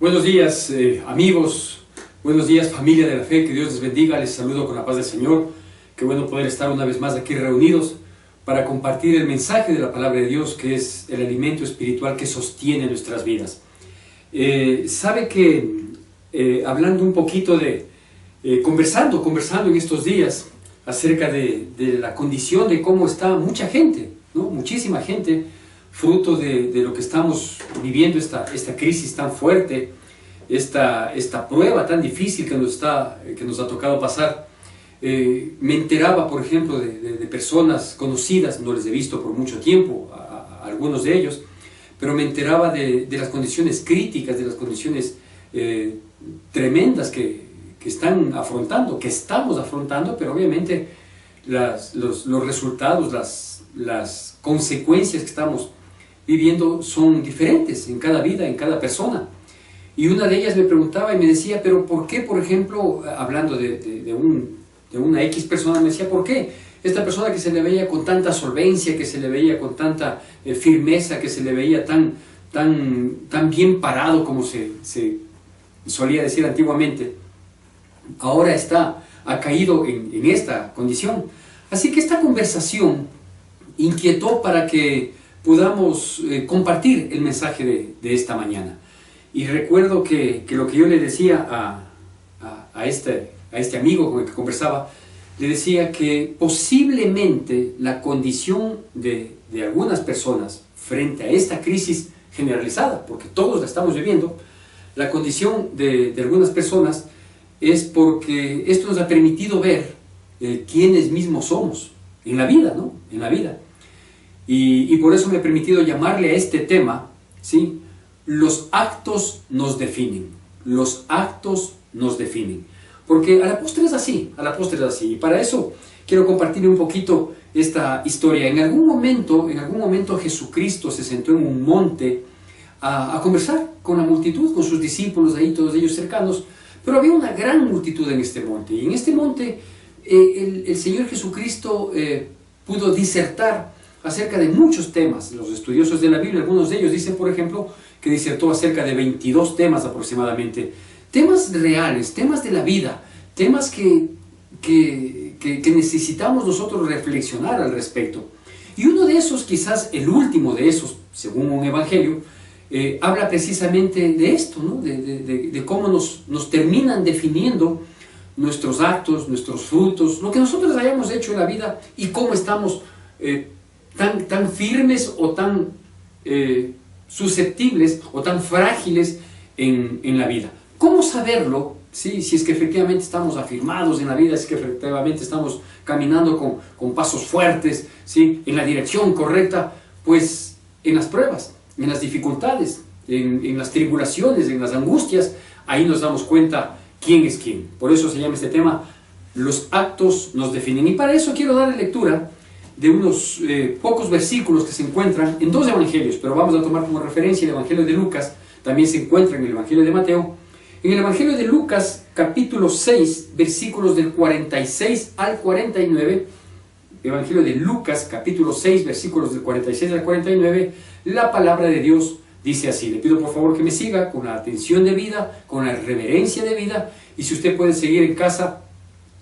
Buenos días amigos, buenos días familia de la fe, que Dios les bendiga, les saludo con la paz del Señor. Qué bueno poder estar una vez más aquí reunidos para compartir el mensaje de la palabra de Dios, que es el alimento espiritual que sostiene nuestras vidas. Sabe que hablando un poquito de, conversando en estos días acerca de la condición de cómo está mucha gente, ¿no? Muchísima gente, fruto de lo que estamos viviendo, esta crisis tan fuerte, esta prueba tan difícil que nos ha tocado pasar. Me enteraba, por ejemplo, de personas conocidas, no les he visto por mucho tiempo, a algunos de ellos, pero me enteraba de las condiciones críticas, de las condiciones tremendas que están afrontando, que estamos afrontando, pero obviamente los resultados, las consecuencias que estamos viviendo son diferentes en cada vida, en cada persona. Y una de ellas me preguntaba y me decía, pero ¿por qué, por ejemplo, hablando de una X persona, me decía, ¿por qué esta persona que se le veía con tanta solvencia, que se le veía con tanta firmeza, que se le veía tan bien parado como se solía decir antiguamente, ahora ha caído en esta condición? Así que esta conversación inquietó para que podamos compartir el mensaje de esta mañana. Y recuerdo que lo que yo le decía a este amigo con el que conversaba, le decía que posiblemente la condición de algunas personas frente a esta crisis generalizada, porque todos la estamos viviendo, la condición de algunas personas es porque esto nos ha permitido ver quiénes mismos somos en la vida, ¿no? En la vida. Y por eso me he permitido llamarle a este tema, ¿sí? Los actos nos definen. Los actos nos definen. Porque a la postre es así, Y para eso quiero compartir un poquito esta historia. En algún momento Jesucristo se sentó en un monte a conversar con la multitud, con sus discípulos ahí, todos ellos cercanos. Pero había una gran multitud en este monte. Y en este monte el Señor Jesucristo pudo disertar acerca de muchos temas. Los estudiosos de la Biblia, algunos de ellos dicen, por ejemplo, que disertó acerca de 22 temas aproximadamente. Temas reales, temas de la vida, temas que necesitamos nosotros reflexionar al respecto. Y uno de esos, quizás el último de esos, según un evangelio, habla precisamente de esto, ¿no? de cómo nos terminan definiendo nuestros actos, nuestros frutos, lo que nosotros hayamos hecho en la vida y cómo estamos tan firmes o tan susceptibles o tan frágiles en la vida. ¿Cómo saberlo? ¿Sí? Si es que efectivamente estamos afirmados en la vida, si es que efectivamente estamos caminando con pasos fuertes, ¿sí? En la dirección correcta, pues en las pruebas, en las dificultades, en las tribulaciones, en las angustias, ahí nos damos cuenta quién es quién. Por eso se llama este tema, los actos nos definen. Y para eso quiero darle lectura de unos pocos versículos que se encuentran en dos evangelios, pero vamos a tomar como referencia el evangelio de Lucas, también se encuentra en el evangelio de Mateo. En el evangelio de Lucas, capítulo 6, versículos del 46 al 49, evangelio de Lucas, capítulo 6, versículos del 46 al 49, la palabra de Dios dice así. Le pido por favor que me siga con la atención debida, con la reverencia debida, y si usted puede seguir en casa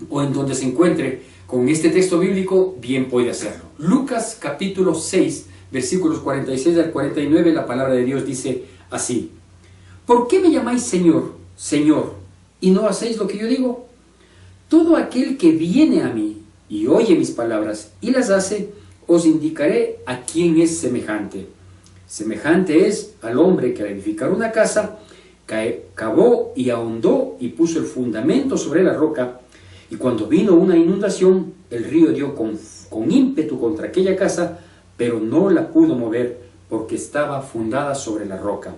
o en donde se encuentre con este texto bíblico, bien puede hacerlo. Lucas capítulo 6, versículos 46 al 49, la palabra de Dios dice así. ¿Por qué me llamáis Señor, Señor, y no hacéis lo que yo digo? Todo aquel que viene a mí y oye mis palabras y las hace, os indicaré a quién es semejante. Semejante es al hombre que al edificar una casa, cavó y ahondó y puso el fundamento sobre la roca. Y cuando vino una inundación, el río dio con ímpetu contra aquella casa, pero no la pudo mover, porque estaba fundada sobre la roca.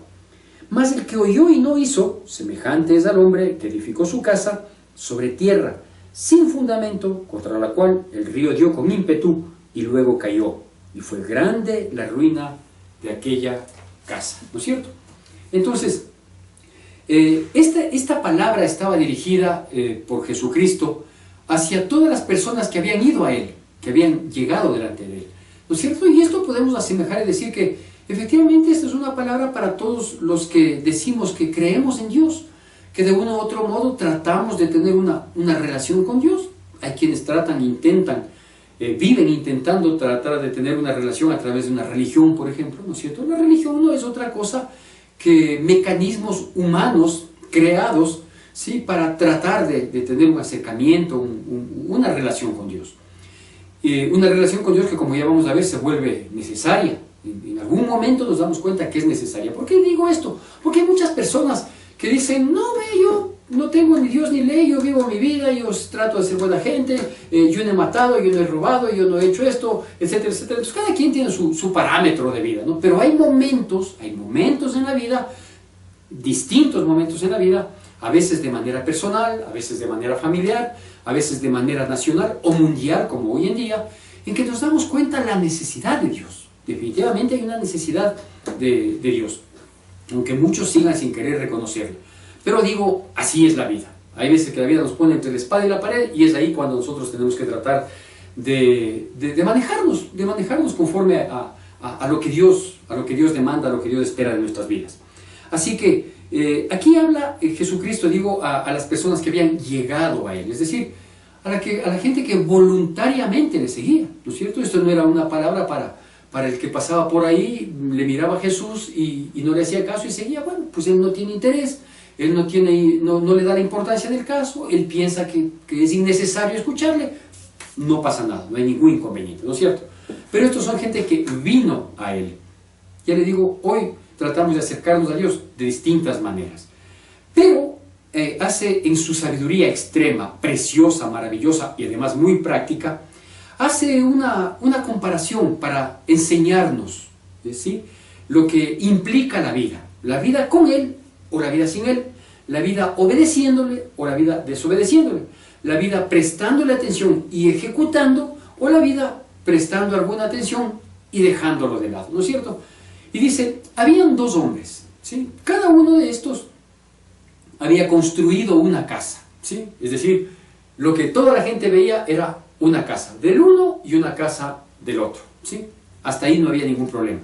Mas el que oyó y no hizo, semejante es al hombre que edificó su casa sobre tierra, sin fundamento, contra la cual el río dio con ímpetu, y luego cayó. Y fue grande la ruina de aquella casa. ¿No es cierto? Entonces, esta palabra estaba dirigida por Jesucristo hacia todas las personas que habían ido a Él, que habían llegado delante de Él. ¿No es cierto? Y esto podemos asemejar y decir que Efectivamente, esta es una palabra para todos los que decimos que creemos en Dios, que de uno u otro modo tratamos de tener una relación con Dios. Hay quienes tratan, intentan, viven intentando tratar de tener una relación a través de una religión, por ejemplo, ¿no es cierto? La religión no es otra cosa que mecanismos humanos creados, ¿sí?, para tratar de tener un acercamiento, una relación con Dios. Una relación con Dios que, como ya vamos a ver, se vuelve necesaria. En algún momento nos damos cuenta que es necesaria. ¿Por qué digo esto? Porque hay muchas personas que dicen, no, yo no tengo ni Dios ni ley, yo vivo mi vida, yo trato de ser buena gente, yo no he matado, yo no he robado, yo no he hecho esto, etcétera, etcétera. Entonces cada quien tiene su parámetro de vida, ¿no? Pero hay momentos en la vida, distintos momentos en la vida, a veces de manera personal, a veces de manera familiar, a veces de manera nacional o mundial, como hoy en día, en que nos damos cuenta de la necesidad de Dios. Definitivamente hay una necesidad de Dios, aunque muchos sigan sin querer reconocerlo. Pero digo, así es la vida. Hay veces que la vida nos pone entre la espada y la pared, y es ahí cuando nosotros tenemos que tratar de manejarnos conforme a lo que Dios demanda, a lo que Dios espera de nuestras vidas. Así que aquí habla Jesucristo, digo, a las personas que habían llegado a Él, es decir, a la gente que voluntariamente le seguía, ¿no es cierto? Esto no era una palabra para el que pasaba por ahí, le miraba a Jesús y no le hacía caso y seguía. Bueno, pues él no tiene interés, él no le da la importancia del caso, él piensa que es innecesario escucharle, no pasa nada, no hay ningún inconveniente, ¿no es cierto? Pero estos son gente que vino a Él. Ya le digo, hoy tratamos de acercarnos a Dios de distintas maneras, pero hace en su sabiduría extrema, preciosa, maravillosa y además muy práctica, hace una comparación para enseñarnos, ¿sí?, lo que implica la vida con Él o la vida sin Él, la vida obedeciéndole o la vida desobedeciéndole, la vida prestándole atención y ejecutando o la vida prestando alguna atención y dejándolo de lado, ¿no es cierto? Y dice, habían dos hombres, ¿sí? Cada uno de estos había construido una casa, ¿sí? Es decir, lo que toda la gente veía era una casa del uno y una casa del otro, ¿sí? Hasta ahí no había ningún problema.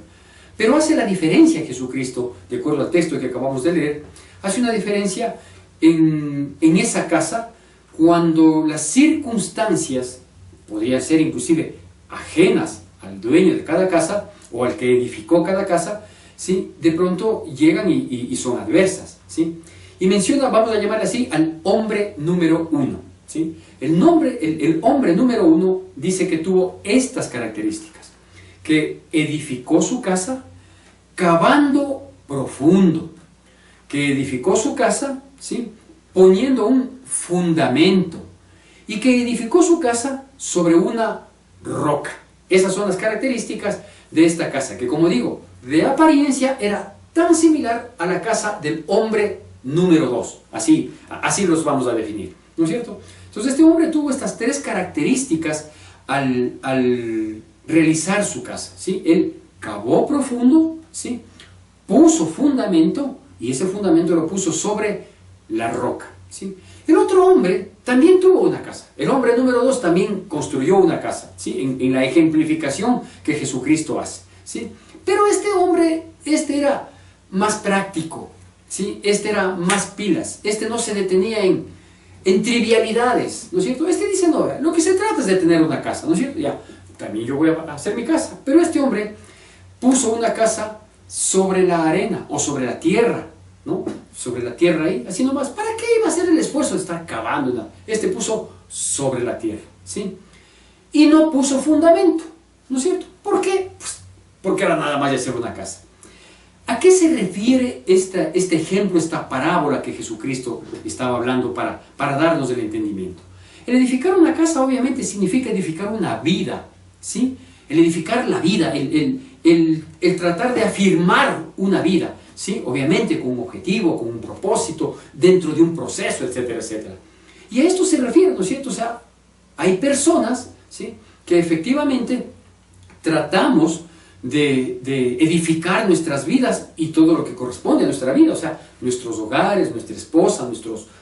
Pero hace la diferencia Jesucristo, de acuerdo al texto que acabamos de leer, hace una diferencia en esa casa cuando las circunstancias podrían ser inclusive ajenas al dueño de cada casa o al que edificó cada casa, ¿sí?, de pronto llegan y son adversas, ¿sí? Y menciona, vamos a llamarle así, al hombre número uno, ¿sí? El hombre número uno dice que tuvo estas características, que edificó su casa cavando profundo, que edificó su casa, ¿sí?, poniendo un fundamento, y que edificó su casa sobre una roca. Esas son las características de esta casa, que, como digo, de apariencia era tan similar a la casa del hombre número 2. Así los vamos a definir, ¿no es cierto? Entonces este hombre tuvo estas tres características al realizar su casa, ¿sí? Él cavó profundo, ¿sí?, puso fundamento, y ese fundamento lo puso sobre la roca, ¿sí? El otro hombre también tuvo una casa. El hombre número 2 también construyó una casa, ¿sí?, en la ejemplificación que Jesucristo hace, ¿sí? Pero este hombre, era más práctico, ¿sí? Este era más pilas, no se detenía en trivialidades, ¿no es cierto? Dice, no, lo que se trata es de tener una casa, ¿no es cierto? Ya, también yo voy a hacer mi casa. Pero este hombre puso una casa sobre la arena o sobre la tierra, ¿no? Sobre la tierra ahí, así nomás. ¿Para qué iba a hacer el esfuerzo de estar cavando? ¿No? Puso sobre la tierra, ¿sí? Y no puso fundamento, ¿no es cierto? ¿Por qué? Pues porque era nada más de hacer una casa. ¿A qué se refiere este ejemplo, esta parábola que Jesucristo estaba hablando para darnos el entendimiento? El edificar una casa obviamente significa edificar una vida, ¿sí? El edificar la vida, el tratar de afirmar una vida, ¿sí? Obviamente con un objetivo, con un propósito, dentro de un proceso, etcétera, etcétera. Y a esto se refiere, ¿no es cierto? O sea, hay personas, ¿sí?, que efectivamente tratamos de edificar nuestras vidas y todo lo que corresponde a nuestra vida, o sea, nuestros hogares, nuestra esposa,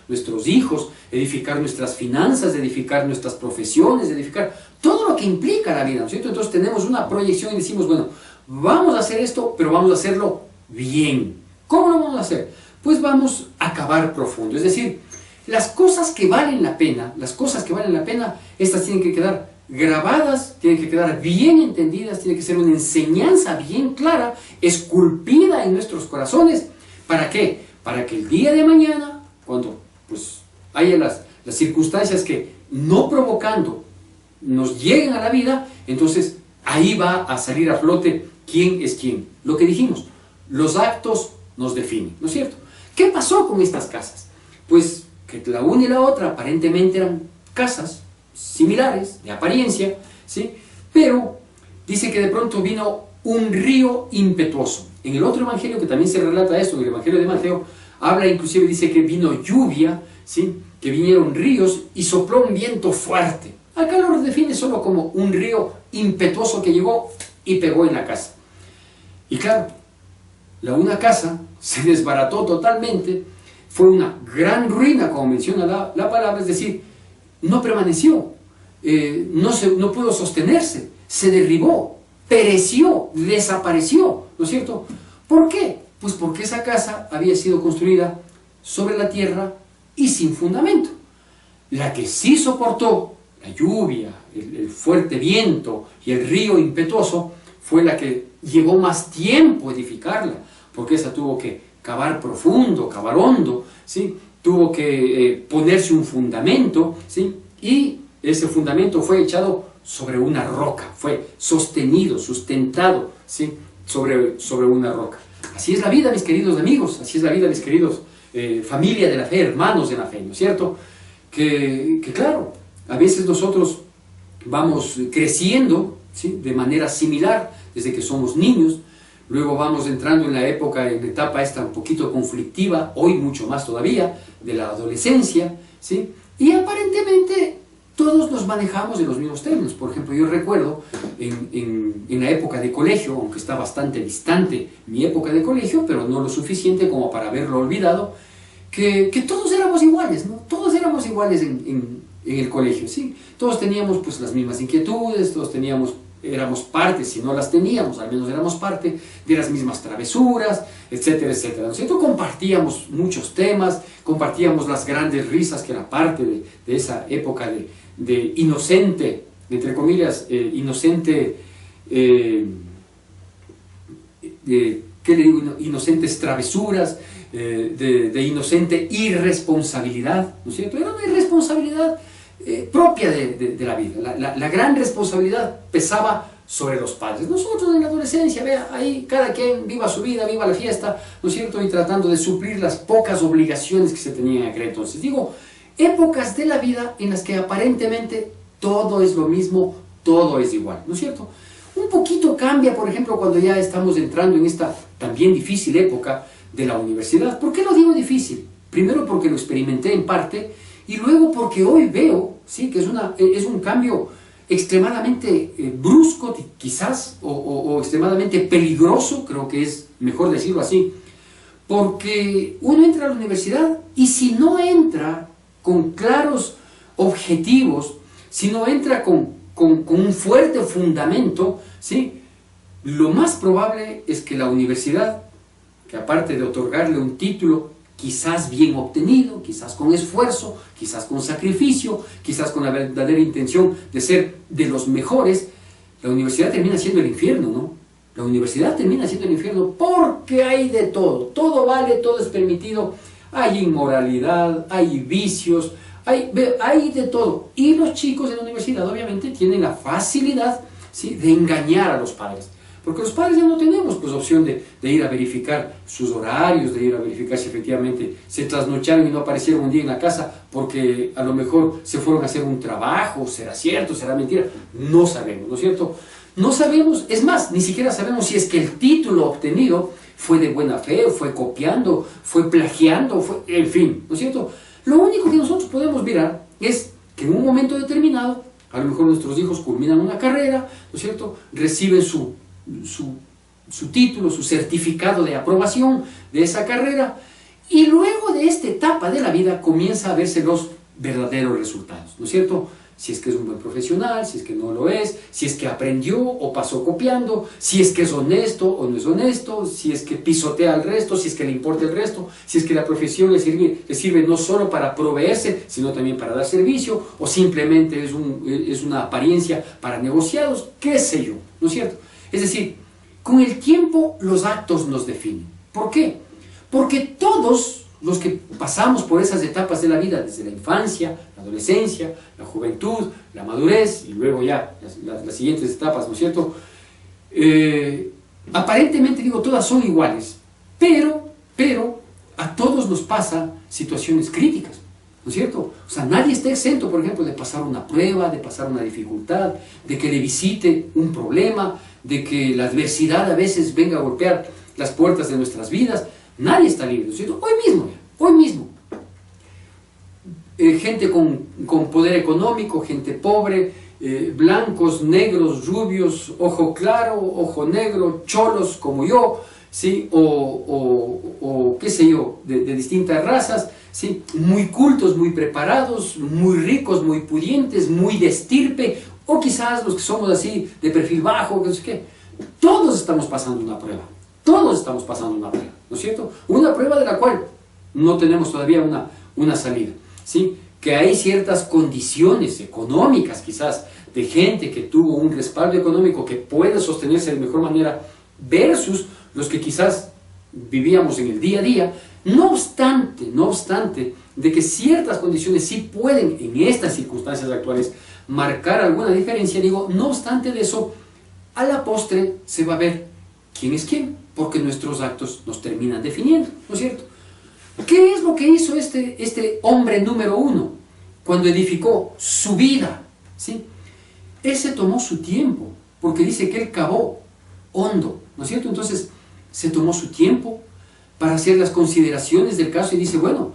nuestros hijos, edificar nuestras finanzas, edificar nuestras profesiones, edificar todo lo que implica la vida, ¿no es cierto? Entonces tenemos una proyección y decimos, bueno, vamos a hacer esto, pero vamos a hacerlo bien. ¿Cómo lo vamos a hacer? Pues vamos a cavar profundo, es decir, las cosas que valen la pena, estas tienen que quedar grabadas, tienen que quedar bien entendidas, tiene que ser una enseñanza bien clara, esculpida en nuestros corazones. ¿Para qué? Para que el día de mañana, cuando pues haya las circunstancias que no provocando nos lleguen a la vida, entonces ahí va a salir a flote quién es quién. Lo que dijimos, los actos nos definen, ¿no es cierto? ¿Qué pasó con estas casas? Pues que la una y la otra aparentemente eran casas similares, de apariencia, ¿sí? Pero dice que de pronto vino un río impetuoso. En el otro evangelio, que también se relata esto, en el evangelio de Mateo, habla inclusive, dice que vino lluvia, ¿sí? Que vinieron ríos y sopló un viento fuerte. Acá lo define solo como un río impetuoso que llegó y pegó en la casa. Y claro, una casa se desbarató totalmente, fue una gran ruina, como menciona la palabra, es decir, no permaneció, no pudo sostenerse, se derribó, pereció, desapareció, ¿no es cierto? ¿Por qué? Pues porque esa casa había sido construida sobre la tierra y sin fundamento. La que sí soportó la lluvia, el fuerte viento y el río impetuoso fue la que llevó más tiempo edificarla, porque esa tuvo que cavar profundo, cavar hondo, ¿sí? Tuvo que ponerse un fundamento, ¿sí? Y ese fundamento fue echado sobre una roca, fue sostenido, sustentado, ¿sí? sobre una roca. Así es la vida, mis queridos amigos, así es la vida, mis queridos familia de la fe, hermanos de la fe, ¿no es cierto? Que claro, a veces nosotros vamos creciendo, ¿sí? De manera similar desde que somos niños, luego vamos entrando en la etapa esta un poquito conflictiva, hoy mucho más todavía, de la adolescencia, ¿sí? Y aparentemente todos nos manejamos en los mismos términos. Por ejemplo, yo recuerdo en la época de colegio, aunque está bastante distante mi época de colegio, pero no lo suficiente como para haberlo olvidado, que todos éramos iguales, ¿no? Todos éramos iguales en el colegio, ¿sí? Todos teníamos pues las mismas inquietudes, éramos parte, si no las teníamos, al menos éramos parte de las mismas travesuras, etcétera, etcétera, ¿no es cierto? Compartíamos muchos temas, compartíamos las grandes risas que era parte de esa época de inocente, entre comillas, inocente, ¿qué le digo? Inocentes travesuras, de inocente irresponsabilidad, ¿no es cierto? Era una irresponsabilidad propia de la vida. La gran responsabilidad pesaba sobre los padres. Nosotros en la adolescencia, vea, ahí cada quien viva su vida, viva la fiesta, ¿no es cierto? Y tratando de suplir las pocas obligaciones que se tenían en aquel entonces. Digo, épocas de la vida en las que aparentemente todo es lo mismo, todo es igual, ¿no es cierto? Un poquito cambia, por ejemplo, cuando ya estamos entrando en esta también difícil época de la universidad. ¿Por qué lo digo difícil? Primero porque lo experimenté en parte, y luego porque hoy veo, ¿sí? Que es un cambio extremadamente brusco, quizás, o extremadamente peligroso, creo que es mejor decirlo así, porque uno entra a la universidad y si no entra con claros objetivos, si no entra con un fuerte fundamento, ¿sí? Lo más probable es que la universidad, que aparte de otorgarle un título, quizás bien obtenido, quizás con esfuerzo, quizás con sacrificio, quizás con la verdadera intención de ser de los mejores, la universidad termina siendo el infierno, ¿no? La universidad termina siendo el infierno porque hay de todo vale, todo es permitido, hay inmoralidad, hay vicios, hay de todo. Y los chicos de la universidad obviamente tienen la facilidad, ¿sí? De engañar a los padres. Porque los padres ya no tenemos pues opción de ir a verificar sus horarios, de ir a verificar si efectivamente se trasnocharon y no aparecieron un día en la casa porque a lo mejor se fueron a hacer un trabajo, será cierto, será mentira, no sabemos, ¿no es cierto? No sabemos, es más, ni siquiera sabemos si es que el título obtenido fue de buena fe, fue copiando, fue plagiando, en fin, ¿no es cierto? Lo único que nosotros podemos mirar es que en un momento determinado, a lo mejor nuestros hijos culminan una carrera, ¿no es cierto? Reciben su su título, su certificado de aprobación de esa carrera, y luego de esta etapa de la vida comienza a verse los verdaderos resultados, ¿no es cierto? Si es que es un buen profesional, si es que no lo es, si es que aprendió o pasó copiando, si es que es honesto o no es honesto, si es que pisotea al resto, si es que le importa el resto, si es que la profesión le sirve no solo para proveerse, sino también para dar servicio, o simplemente es una apariencia para negociados, qué sé yo, ¿no es cierto? Es decir, con el tiempo los actos nos definen. ¿Por qué? Porque todos los que pasamos por esas etapas de la vida, desde la infancia, la adolescencia, la juventud, la madurez y luego ya las siguientes etapas, ¿no es cierto? Aparentemente, digo, todas son iguales, pero a todos nos pasa situaciones críticas, ¿no es cierto? O sea, nadie está exento, por ejemplo, de pasar una prueba, de pasar una dificultad, de que le visite un problema, de que la adversidad a veces venga a golpear las puertas de nuestras vidas. Nadie está libre, ¿no es cierto? Hoy mismo. Gente con poder económico, gente pobre, blancos, negros, rubios, ojo claro, ojo negro, cholos como yo, ¿sí? O qué sé yo, de distintas razas, ¿sí? Muy cultos, muy preparados, muy ricos, muy pudientes, muy de estirpe, o quizás los que somos así, de perfil bajo, no sé qué. Todos estamos pasando una prueba. Todos estamos pasando una prueba, ¿no es cierto? Una prueba de la cual no tenemos todavía una salida, ¿sí? Que hay ciertas condiciones económicas, quizás, de gente que tuvo un respaldo económico que puede sostenerse de mejor manera versus los que quizás vivíamos en el día a día. No obstante, de que ciertas condiciones sí pueden, en estas circunstancias actuales, marcar alguna diferencia, digo, no obstante de eso, a la postre se va a ver quién es quién, porque nuestros actos nos terminan definiendo, ¿no es cierto? ¿Qué es lo que hizo este hombre número uno cuando edificó su vida? ¿Sí? Él se tomó su tiempo, porque dice que él cavó hondo, ¿no es cierto? Entonces, se tomó su tiempo para hacer las consideraciones del caso y dice, bueno,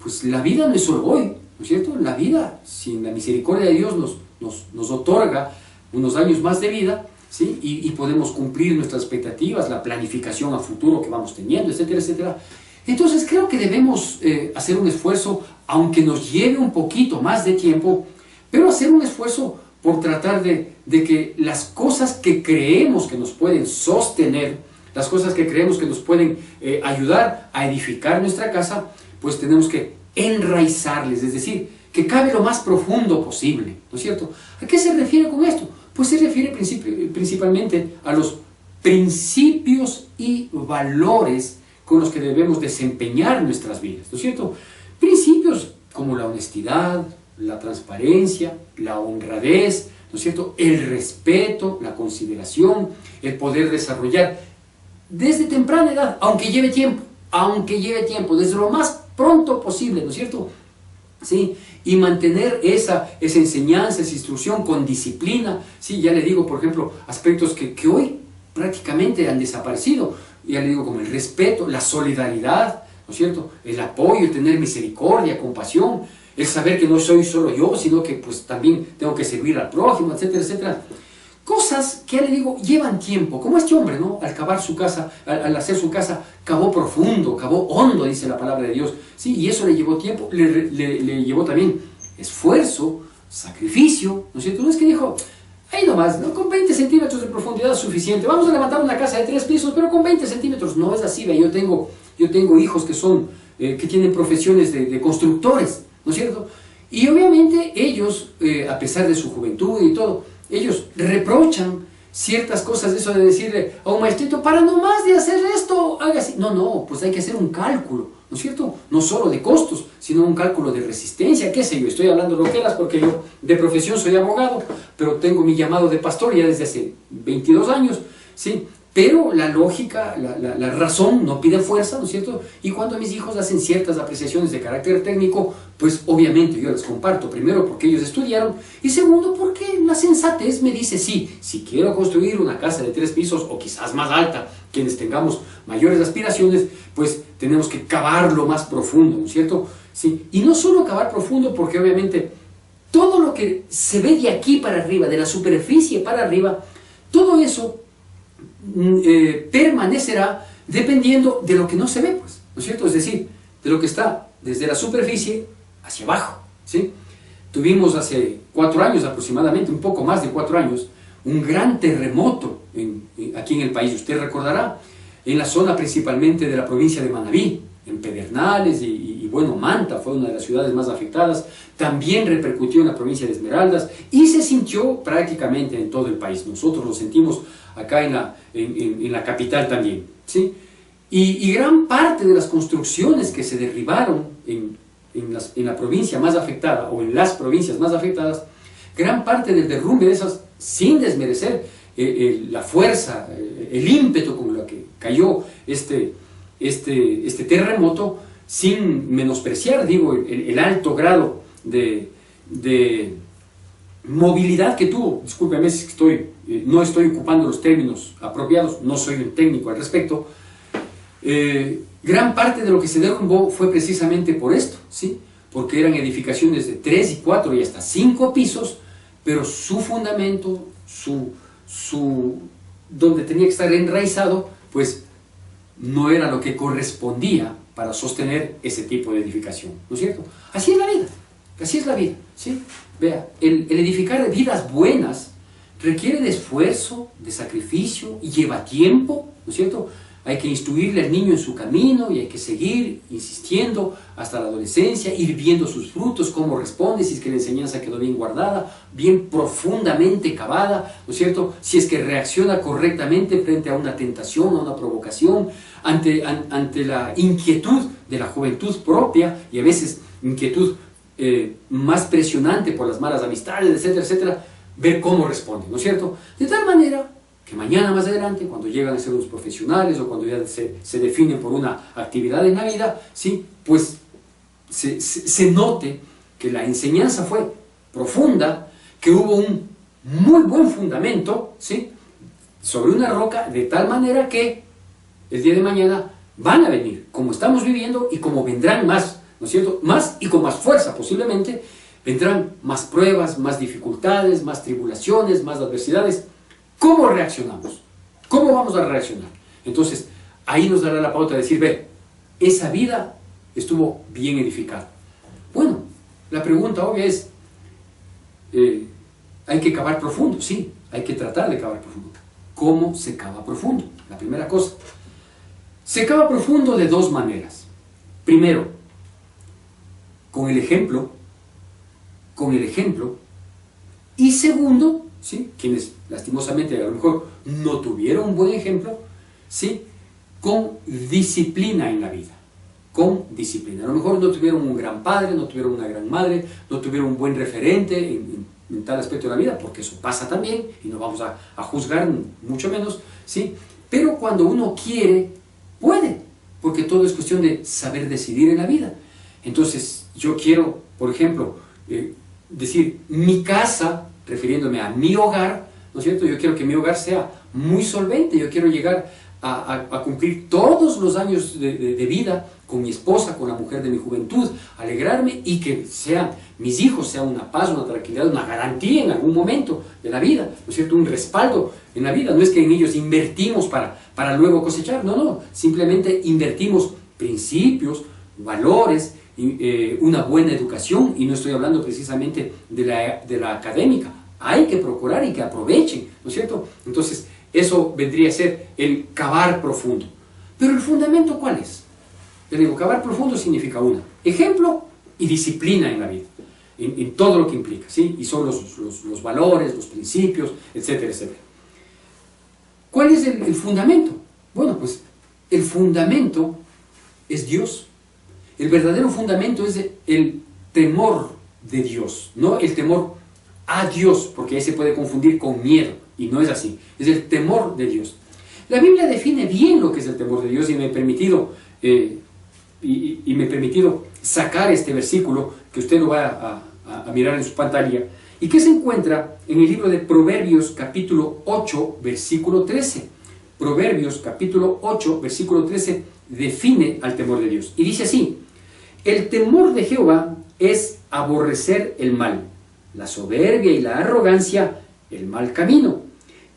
pues la vida no es solo hoy, ¿no es cierto? La vida, si en la misericordia de Dios nos otorga unos años más de vida, ¿sí? Y podemos cumplir nuestras expectativas, la planificación a futuro que vamos teniendo, etcétera, etcétera. Entonces creo que debemos hacer un esfuerzo, aunque nos lleve un poquito más de tiempo, pero hacer un esfuerzo por tratar de que las cosas que creemos que nos pueden sostener, las cosas que creemos que nos pueden ayudar a edificar nuestra casa, pues tenemos que enraizarles, es decir, que cabe lo más profundo posible, ¿no es cierto? ¿A qué se refiere con esto? Pues se refiere principalmente a los principios y valores con los que debemos desempeñar nuestras vidas, ¿no es cierto? Principios como la honestidad, la transparencia, la honradez, ¿no es cierto? El respeto, la consideración, el poder desarrollar desde temprana edad, aunque lleve tiempo, desde lo más pronto posible, ¿no es cierto? ¿Sí? Y mantener esa enseñanza, esa instrucción con disciplina, ¿sí? Ya le digo, por ejemplo, aspectos que hoy prácticamente han desaparecido, ya le digo, como el respeto, la solidaridad, ¿no es cierto? El apoyo, el tener misericordia, compasión, el saber que no soy solo yo, sino que pues también tengo que servir al prójimo, etcétera, etcétera. Cosas que, ya le digo, llevan tiempo, como este hombre, ¿no? Al cavar su casa, al hacer su casa, cavó profundo, cavó hondo, dice la palabra de Dios, ¿sí? Y eso le llevó tiempo, le llevó también esfuerzo, sacrificio, ¿no es cierto? No es que dijo, ahí nomás, ¿no? Con 20 centímetros de profundidad es suficiente, vamos a levantar una casa de 3 pisos, pero con 20 centímetros, no es así, ¿ve? Yo tengo hijos que tienen profesiones de constructores, ¿no es cierto? Y obviamente ellos, a pesar de su juventud y todo, ellos reprochan ciertas cosas de eso de decirle a un maestrito, para nomás de hacer esto, haga así. No, pues hay que hacer un cálculo, ¿no es cierto? No solo de costos, sino un cálculo de resistencia, qué sé yo, estoy hablando loqueras porque yo de profesión soy abogado, pero tengo mi llamado de pastor ya desde hace 22 años, ¿sí? Pero la lógica, la razón no pide fuerza, ¿no es cierto? Y cuando mis hijos hacen ciertas apreciaciones de carácter técnico, pues obviamente yo les comparto, primero porque ellos estudiaron, y segundo porque la sensatez me dice, sí, si quiero construir una casa de 3 pisos, o quizás más alta, quienes tengamos mayores aspiraciones, pues tenemos que cavar lo más profundo, ¿no es cierto? Sí. Y no solo cavar profundo, porque obviamente todo lo que se ve de aquí para arriba, de la superficie para arriba, todo eso permanecerá dependiendo de lo que no se ve, pues, ¿no es cierto? Es decir, de lo que está desde la superficie hacia abajo, ¿sí? Tuvimos hace 4 años aproximadamente, un poco más de 4 años, un gran terremoto aquí en el país. Usted recordará, en la zona principalmente de la provincia de Manabí, en Pedernales y bueno, Manta fue una de las ciudades más afectadas. También repercutió en la provincia de Esmeraldas y se sintió prácticamente en todo el país. Nosotros lo sentimos acá en la capital también, ¿sí? Y gran parte de las construcciones que se derribaron en la provincia más afectada o en las provincias más afectadas, gran parte del derrumbe de esas, sin desmerecer la fuerza, el ímpetu con lo que cayó este terremoto, sin menospreciar, digo, el alto grado de movilidad que tuvo. Discúlpeme si no estoy ocupando los términos apropiados, no soy un técnico al respecto. Gran parte de lo que se derrumbó fue precisamente por esto, ¿sí? Porque eran edificaciones de 3 y 4 y hasta 5 pisos, pero su fundamento, donde tenía que estar enraizado, pues no era lo que correspondía para sostener ese tipo de edificación, ¿no es cierto? Así es la vida, así es la vida, ¿sí? Vea, el edificar vidas buenas requiere de esfuerzo, de sacrificio y lleva tiempo, ¿no es cierto? Hay que instruirle al niño en su camino y hay que seguir insistiendo hasta la adolescencia, ir viendo sus frutos, cómo responde, si es que la enseñanza quedó bien guardada, bien profundamente cavada, ¿no es cierto? Si es que reacciona correctamente frente a una tentación, a una provocación, ante la inquietud de la juventud propia y a veces inquietud más presionante por las malas amistades, etcétera, etcétera, ver cómo responde, ¿no es cierto? De tal manera que mañana más adelante, cuando llegan a ser unos profesionales o cuando ya se definen por una actividad en la vida, ¿sí? Pues se note que la enseñanza fue profunda, que hubo un muy buen fundamento, ¿sí? Sobre una roca, de tal manera que el día de mañana van a venir, como estamos viviendo y como vendrán más, ¿no es cierto? Más y con más fuerza posiblemente, vendrán más pruebas, más dificultades, más tribulaciones, más adversidades. ¿Cómo reaccionamos? ¿Cómo vamos a reaccionar? Entonces, ahí nos dará la pauta de decir, ve, esa vida estuvo bien edificada. Bueno, la pregunta obvia es, ¿hay que cavar profundo? Sí, hay que tratar de cavar profundo. ¿Cómo se cava profundo? La primera cosa. Se cava profundo de 2 maneras. Primero, con el ejemplo, y segundo, ¿sí? Quienes lastimosamente a lo mejor no tuvieron un buen ejemplo, ¿sí? Con disciplina en la vida, con disciplina. A lo mejor no tuvieron un gran padre, no tuvieron una gran madre, no tuvieron un buen referente en tal aspecto de la vida, porque eso pasa también, y no vamos a juzgar mucho menos, ¿sí? Pero cuando uno quiere, puede, porque todo es cuestión de saber decidir en la vida. Entonces, yo quiero, por ejemplo, decir, mi casa, refiriéndome a mi hogar, ¿no es cierto? Yo quiero que mi hogar sea muy solvente, yo quiero llegar a cumplir todos los años de vida con mi esposa, con la mujer de mi juventud, alegrarme y que sean mis hijos, sean una paz, una tranquilidad, una garantía en algún momento de la vida, ¿no es cierto? Un respaldo en la vida. No es que en ellos invertimos para luego cosechar, no, simplemente invertimos principios, valores, una buena educación, y no estoy hablando precisamente de la académica. Hay que procurar y que aprovechen, ¿no es cierto? Entonces, eso vendría a ser el cavar profundo. Pero el fundamento, ¿cuál es? Le digo, cavar profundo significa ejemplo y disciplina en la vida, en todo lo que implica, ¿sí? Y son los valores, los principios, etcétera, etcétera. ¿Cuál es el fundamento? Bueno, pues el fundamento es Dios. El verdadero fundamento es el temor de Dios, no el temor a Dios, porque ahí se puede confundir con miedo, y no es así, es el temor de Dios. La Biblia define bien lo que es el temor de Dios, y me he permitido, sacar este versículo, que usted lo va a mirar en su pantalla, y que se encuentra en el libro de Proverbios capítulo 8, versículo 13. Proverbios capítulo 8, versículo 13, define al temor de Dios, y dice así: el temor de Jehová es aborrecer el mal, la soberbia y la arrogancia, el mal camino,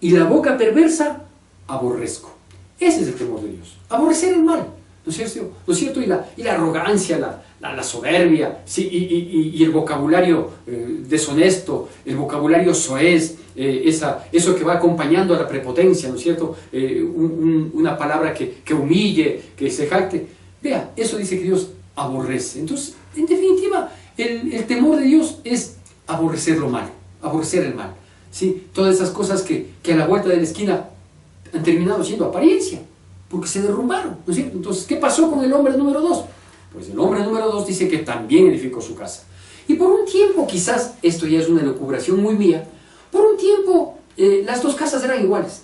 y la boca perversa, aborrezco. Ese es el temor de Dios, aborrecer el mal, ¿no es cierto? ¿No es cierto? Y la arrogancia, la soberbia, ¿sí? Y el vocabulario deshonesto, el vocabulario soez, eso que va acompañando a la prepotencia, ¿no es cierto? Una palabra que humille, que se jacte. Vea, eso dice que Dios aborrece. Entonces, en definitiva, el temor de Dios es aborrecer lo malo, aborrecer el mal, ¿sí? Todas esas cosas que a la vuelta de la esquina han terminado siendo apariencia, porque se derrumbaron, ¿no es cierto? Entonces, ¿qué pasó con el hombre número 2? Pues el hombre número 2 dice que también edificó su casa. Y por un tiempo, quizás, esto ya es una elucubración muy mía, por un tiempo las dos casas eran iguales,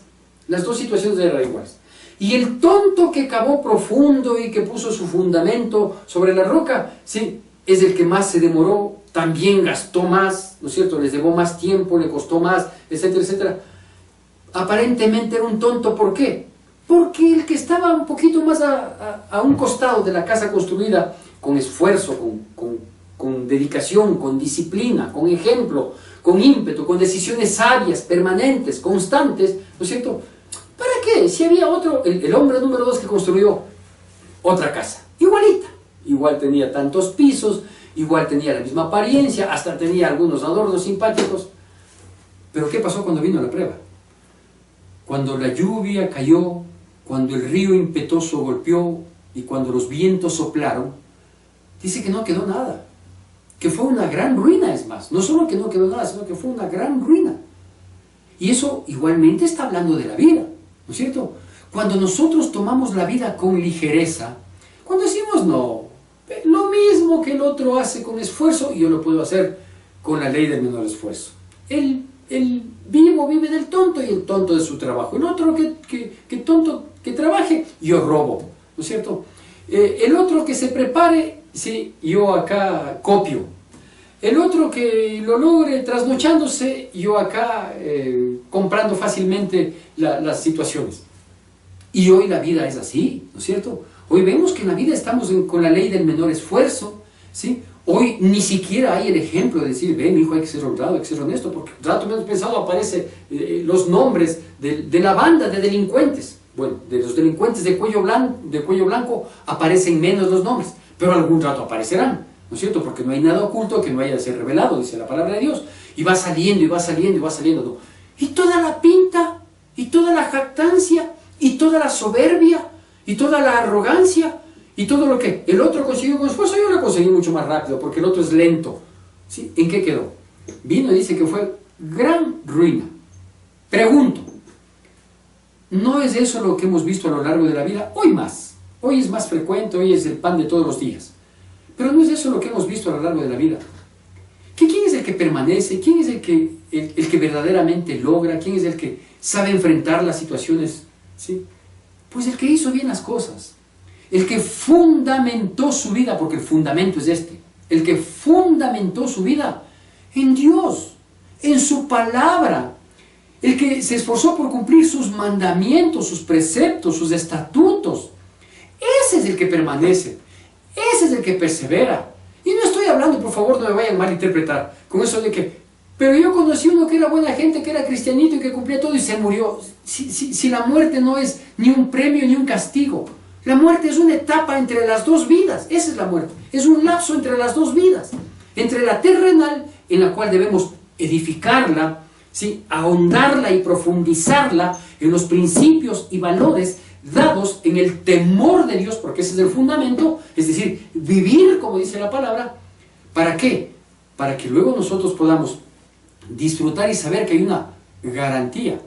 las dos situaciones eran iguales. Y el tonto que cavó profundo y que puso su fundamento sobre la roca, sí, es el que más se demoró, también gastó más, ¿no es cierto? Les llevó más tiempo, le costó más, etcétera, etcétera. Aparentemente era un tonto, ¿por qué? Porque el que estaba un poquito más a un costado de la casa construida, con esfuerzo, con dedicación, con disciplina, con ejemplo, con ímpetu, con decisiones sabias, permanentes, constantes, ¿no es cierto? ¿Para qué? Si había otro, el hombre número 2 que construyó otra casa, igualita, igual tenía tantos pisos, igual tenía la misma apariencia, hasta tenía algunos adornos simpáticos. Pero ¿qué pasó cuando vino la prueba? Cuando la lluvia cayó, cuando el río impetuoso golpeó y cuando los vientos soplaron, dice que no quedó nada, que fue una gran ruina. Es más, no solo que no quedó nada, sino que fue una gran ruina. Y eso igualmente está hablando de la vida, ¿no es cierto? Cuando nosotros tomamos la vida con ligereza, cuando decimos no, lo mismo que el otro hace con esfuerzo, yo lo puedo hacer con la ley del menor esfuerzo. El vivo vive del tonto y el tonto de su trabajo. El otro que tonto que trabaje, yo robo, ¿no es cierto? El otro que se prepare, sí, yo acá copio. El otro que lo logre trasnochándose, yo acá comprando fácilmente las situaciones. Y hoy la vida es así, ¿no es cierto? Hoy vemos que en la vida estamos con la ley del menor esfuerzo, ¿sí? Hoy ni siquiera hay el ejemplo de decir, mi hijo, hay que ser honrado, hay que ser honesto, porque rato menos pensado aparecen los nombres de la banda de delincuentes. Bueno, de los delincuentes de cuello blanco aparecen menos los nombres, pero algún rato aparecerán, ¿no es cierto? Porque no hay nada oculto que no haya de ser revelado, dice la palabra de Dios. Y va saliendo, y va saliendo, y va saliendo, ¿no? Y toda la pinta, y toda la jactancia, y toda la soberbia, y toda la arrogancia, y todo lo que el otro consiguió con esfuerzo, yo lo conseguí mucho más rápido, porque el otro es lento, ¿sí? ¿En qué quedó? Vino y dice que fue gran ruina. Pregunto, ¿no es eso lo que hemos visto a lo largo de la vida? Hoy más, hoy es más frecuente, hoy es el pan de todos los días. Pero ¿no es eso lo que hemos visto a lo largo de la vida? ¿Quién es el que permanece? ¿Quién es el que verdaderamente logra? ¿Quién es el que sabe enfrentar las situaciones? ¿Sí? Pues el que hizo bien las cosas. El que fundamentó su vida, porque el fundamento es este. El que fundamentó su vida en Dios, en su palabra. El que se esforzó por cumplir sus mandamientos, sus preceptos, sus estatutos. Ese es el que permanece. Ese es el que persevera. Y no estoy hablando, por favor, no me vayan a malinterpretar, con eso de que, pero yo conocí uno que era buena gente, que era cristianito y que cumplía todo y se murió. Si la muerte no es ni un premio ni un castigo. La muerte es una etapa entre las dos vidas. Esa es la muerte. Es un lapso entre las dos vidas. Entre la terrenal, en la cual debemos edificarla, ¿sí? Ahondarla y profundizarla en los principios y valores dados en el temor de Dios, porque ese es el fundamento, es decir, vivir como dice la palabra. ¿Para qué? Para que luego nosotros podamos disfrutar y saber que hay una garantía.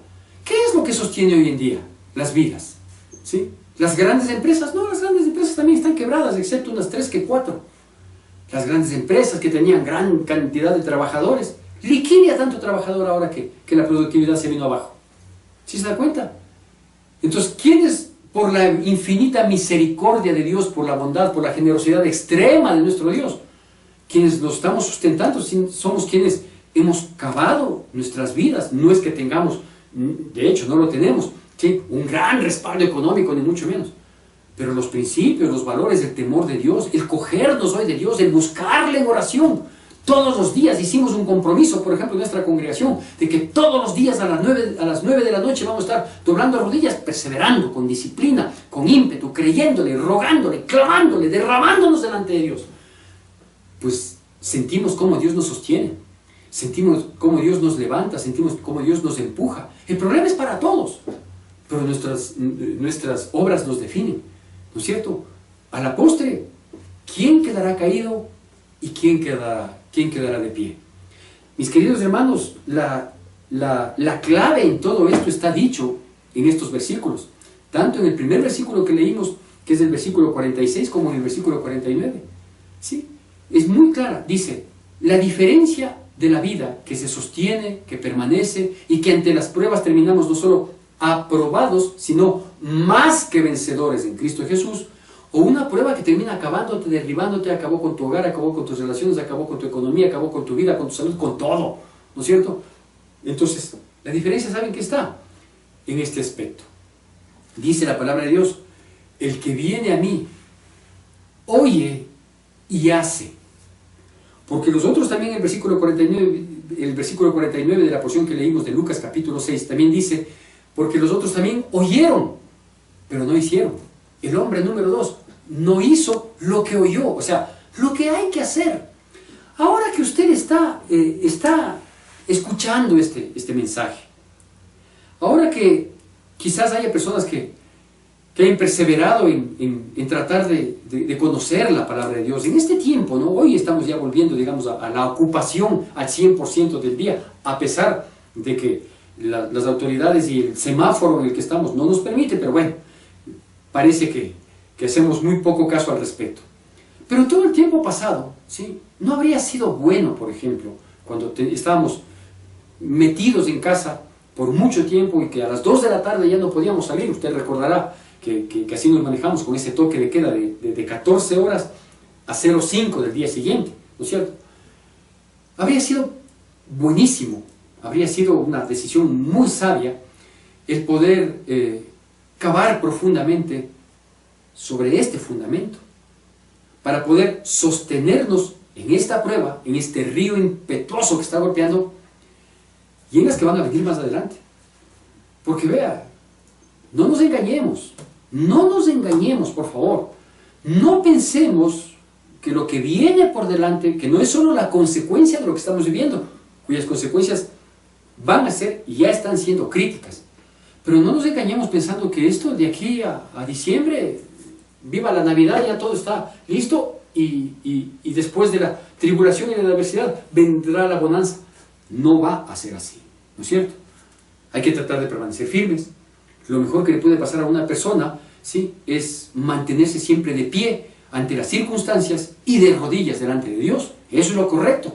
¿Qué es lo que sostiene hoy en día las vidas? ¿Sí? Las grandes empresas, no, las grandes empresas también están quebradas, excepto unas 3 que 4. Las grandes empresas que tenían gran cantidad de trabajadores, liquida tanto trabajador ahora que la productividad se vino abajo. ¿Sí se da cuenta? Entonces, ¿quiénes, por la infinita misericordia de Dios, por la bondad, por la generosidad extrema de nuestro Dios, quienes nos estamos sustentando, somos quienes hemos cavado nuestras vidas? No es que tengamos, de hecho no lo tenemos, ¿sí? Un gran respaldo económico, ni mucho menos. Pero los principios, los valores, el temor de Dios, el cogernos hoy de Dios, el buscarle en oración, Todos los días hicimos un compromiso, por ejemplo, en nuestra congregación, de que todos los días a las 9 de la noche vamos a estar doblando rodillas, perseverando, con disciplina, con ímpetu, creyéndole, rogándole, clamándole, derramándonos delante de Dios. Pues sentimos cómo Dios nos sostiene, sentimos cómo Dios nos levanta, sentimos cómo Dios nos empuja. El problema es para todos, pero nuestras obras nos definen, ¿no es cierto? A la postre, ¿quién quedará caído y quién quedará de pie? Mis queridos hermanos, la clave en todo esto está dicho en estos versículos, tanto en el primer versículo que leímos, que es el versículo 46, como en el versículo 49. ¿Sí? Es muy clara, dice, la diferencia de la vida que se sostiene, que permanece y que ante las pruebas terminamos no solo aprobados, sino más que vencedores en Cristo Jesús, o una prueba que termina acabándote, derribándote, acabó con tu hogar, acabó con tus relaciones, acabó con tu economía, acabó con tu vida, con tu salud, con todo, ¿no es cierto? Entonces, la diferencia, ¿saben qué está? En este aspecto. Dice la palabra de Dios, el que viene a mí, oye y hace. Porque nosotros también el versículo 49 de la porción que leímos de Lucas capítulo 6, también dice, porque los otros también oyeron, pero no hicieron. El hombre número 2 no hizo lo que oyó, o sea, lo que hay que hacer. Ahora que usted está escuchando este mensaje, ahora que quizás haya personas que hayan perseverado en tratar de conocer la palabra de Dios, en este tiempo, ¿no? Hoy estamos ya volviendo, digamos, a la ocupación al 100% del día, a pesar de que las autoridades y el semáforo en el que estamos no nos permite, pero bueno, parece que hacemos muy poco caso al respecto. Pero todo el tiempo pasado, ¿sí? No habría sido bueno, por ejemplo, cuando estábamos metidos en casa por mucho tiempo y que a las 2 de la tarde ya no podíamos salir. Usted recordará que así nos manejamos con ese toque de queda de 14 horas a 05 del día siguiente, ¿no es cierto? Habría sido buenísimo, habría sido una decisión muy sabia el poder cavar profundamente sobre este fundamento, para poder sostenernos en esta prueba, en este río impetuoso que está golpeando, y en las que van a venir más adelante. Porque vea, no nos engañemos, por favor. No pensemos que lo que viene por delante, que no es solo la consecuencia de lo que estamos viviendo, cuyas consecuencias van a ser y ya están siendo críticas. Pero no nos engañemos pensando que esto de aquí a diciembre, viva la Navidad, ya todo está listo y después de la tribulación y de la adversidad vendrá la bonanza. No va a ser así, ¿no es cierto? Hay que tratar de permanecer firmes. Lo mejor que le puede pasar a una persona, ¿sí?, es mantenerse siempre de pie ante las circunstancias y de rodillas delante de Dios. Eso es lo correcto,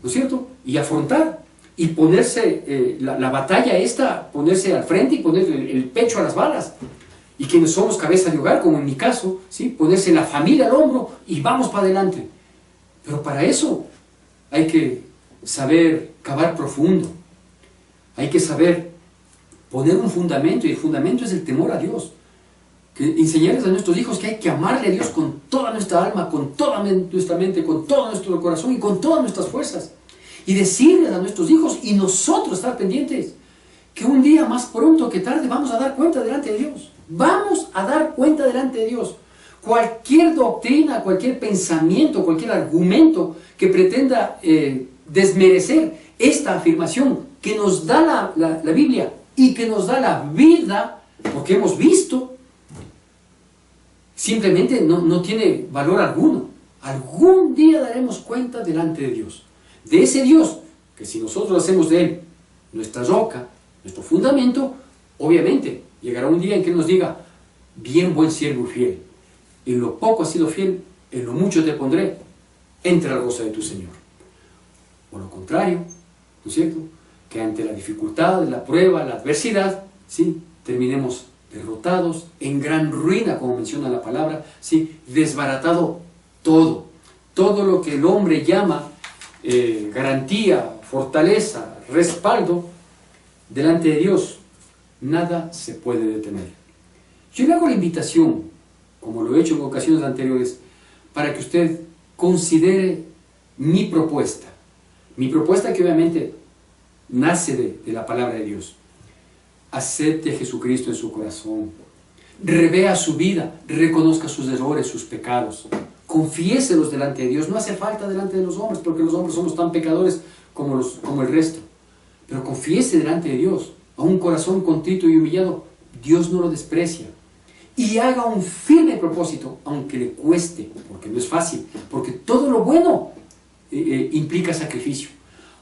¿no es cierto? Y afrontar y ponerse la batalla esta, ponerse al frente y poner el pecho a las balas. Y quienes somos cabeza de hogar, como en mi caso, ¿sí?, ponerse la familia al hombro y vamos para adelante. Pero para eso hay que saber cavar profundo, hay que saber poner un fundamento, y el fundamento es el temor a Dios. Que enseñarles a nuestros hijos que hay que amarle a Dios con toda nuestra alma, con toda nuestra mente, con todo nuestro corazón y con todas nuestras fuerzas. Y decirles a nuestros hijos y nosotros estar pendientes que un día más pronto que tarde vamos a dar cuenta delante de Dios. Vamos a dar cuenta delante de Dios. Cualquier doctrina, cualquier pensamiento, cualquier argumento que pretenda desmerecer esta afirmación que nos da la Biblia y que nos da la vida, porque hemos visto, simplemente no tiene valor alguno. Algún día daremos cuenta delante de Dios. De ese Dios, que si nosotros hacemos de Él nuestra roca, nuestro fundamento, obviamente llegará un día en que nos diga: bien, buen siervo y fiel, en lo poco has sido fiel, en lo mucho te pondré, entra al gozo de tu Señor. O lo contrario, ¿no es cierto?, que ante la dificultad, la prueba, la adversidad, ¿sí?, terminemos derrotados, en gran ruina, como menciona la palabra, ¿sí?, desbaratado todo lo que el hombre llama garantía, fortaleza, respaldo, delante de Dios, nada se puede detener. Yo le hago la invitación, como lo he hecho en ocasiones anteriores, para que usted considere mi propuesta que obviamente nace de la palabra de Dios. Acepte a Jesucristo en su corazón, revea su vida, reconozca sus errores, sus pecados, confiéselos delante de Dios. No hace falta delante de los hombres, porque los hombres somos tan pecadores como el resto, pero confiese delante de Dios. A un corazón contrito y humillado, Dios no lo desprecia. Y haga un firme propósito, aunque le cueste, porque no es fácil, porque todo lo bueno implica sacrificio.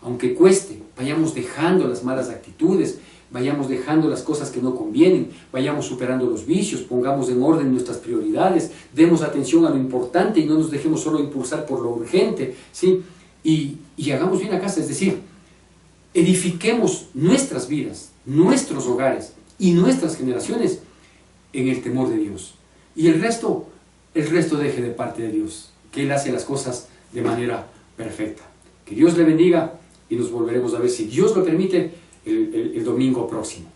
Aunque cueste, vayamos dejando las malas actitudes, vayamos dejando las cosas que no convienen, vayamos superando los vicios, pongamos en orden nuestras prioridades, demos atención a lo importante y no nos dejemos solo impulsar por lo urgente, ¿sí? Y hagamos bien la casa, es decir, edifiquemos nuestras vidas, nuestros hogares y nuestras generaciones en el temor de Dios. Y el resto deje de parte de Dios, que Él hace las cosas de manera perfecta. Que Dios le bendiga y nos volveremos a ver, si Dios lo permite, el domingo próximo.